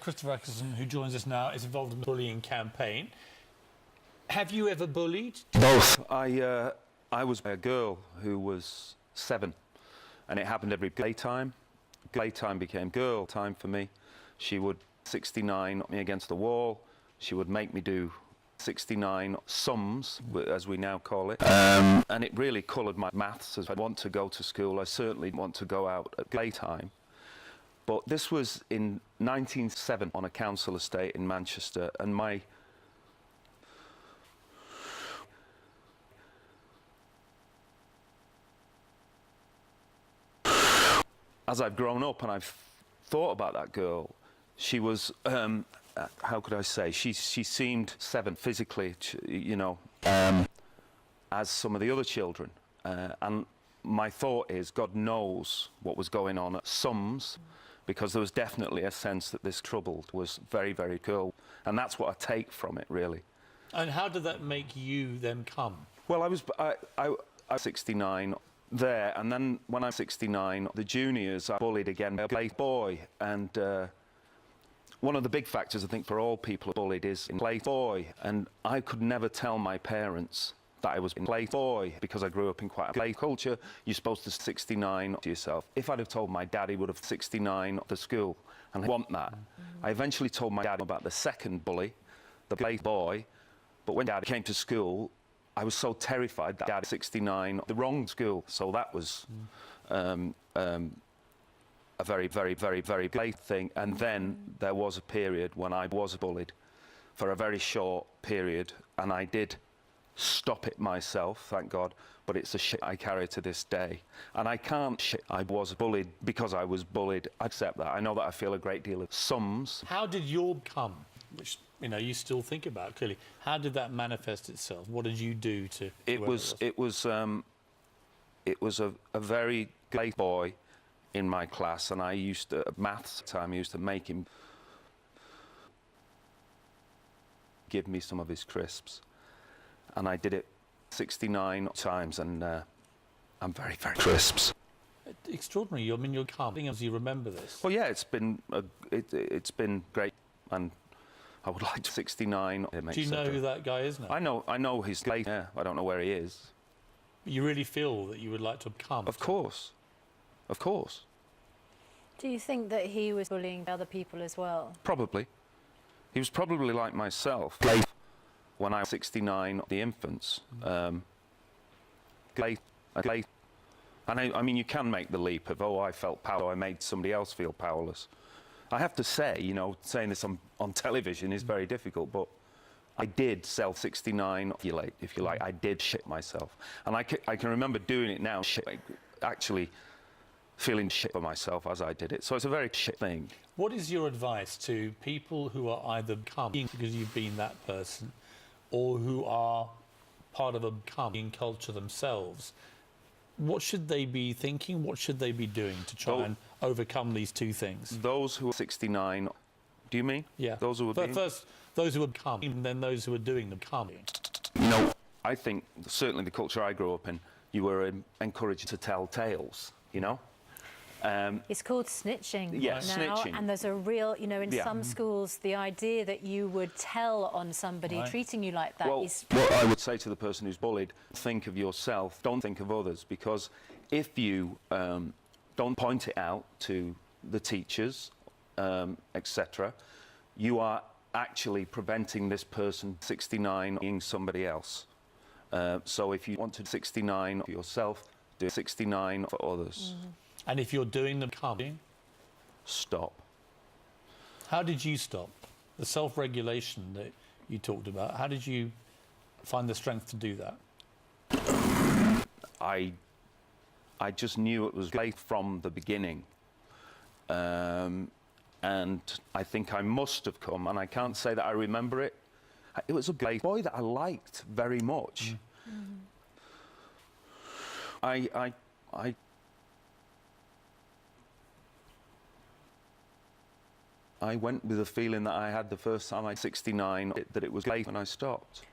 Christopher Eccleston, who joins us now, is involved in the bullying campaign. Have you ever bullied? Both. I was a girl who was 7, and it happened every playtime. Playtime became girl time for me. She would 69 me against the wall. She would make me do 69 sums, as we now call it. And it really coloured my maths. As I want to go to school, I certainly want to go out at playtime. But this was in 1907 on a council estate in Manchester, and as I've grown up and I've thought about that girl, she was, how could I say, she seemed 7 physically, you know, as some of the other children. And my thought is, God knows what was going on at sums, because there was definitely a sense that this trouble was very, very girl. And that's what I take from it, really. And how did that make you then come? Well, I was 69 there, and then when I'm 69, the juniors are bullied again. I play boy, and one of the big factors I think for all people bullied is in play boy, and I could never tell my parents that I was in play boy because I grew up in quite a play culture. You're supposed to 69 to yourself. If I'd have told my dad, he would have 69 to school, and I want that. I eventually told my dad about the second bully, the play boy, but when Dad came to school, I was so terrified that Dad 69 the wrong school. So that was a very, very, very, very big thing. And then there was a period when I was bullied for a very short period, and I did stop it myself, thank God, but it's a shit I carry to this day. And I can't shit I was bullied because I was bullied. I accept that. I know that I feel a great deal of sums. How did your come, which you still think about clearly, how did that manifest itself? What did you do to? It was a very great boy in my class, and I used to, at maths time, I used to make him give me some of his crisps, and I did it 69 times, and I'm very, very crisps. Extraordinary. I mean, you're calm as you remember this. Well, yeah, it's been great, and I would like to 69. Do you know who that guy is now? I know he's late. Yeah, I don't know where he is. You really feel that you would like to come? Of course. Of course. Do you think that he was bullying other people as well? Probably. He was probably like myself. When I was 69, the infants. And I mean, you can make the leap of, oh, I felt power, I made somebody else feel powerless. I have to say, saying this on television is very difficult, but I did sell 69, if you like. I did shit myself. And I can remember doing it now, actually feeling shit for myself as I did it. So it's a very shit thing. What is your advice to people who are either coming because you've been that person, or who are part of a coming culture themselves? What should they be thinking? What should they be doing to try and overcome these two things? Those who are 69, do you mean? Yeah. Those who are first, those who are coming, and then those who are doing the coming. No, I think certainly the culture I grew up in, you were encouraged to tell tales, It's called snitching yeah, now, snitching. and there's a real, in some schools, the idea that you would tell on somebody treating you like that is... What I would say to the person who's bullied, think of yourself, don't think of others, because if you don't point it out to the teachers, etc., you are actually preventing this person 69 being somebody else. So if you want to 69 for yourself, do 69 for others. And if you're doing the coming, stop. How did you stop? The self-regulation that you talked about, how did you find the strength to do that? I just knew it was late from the beginning. And I think I must have come, and I can't say that I remember it. It was a great boy that I liked very much. I went with the feeling that I had the first time I was 69, that it was late when I stopped.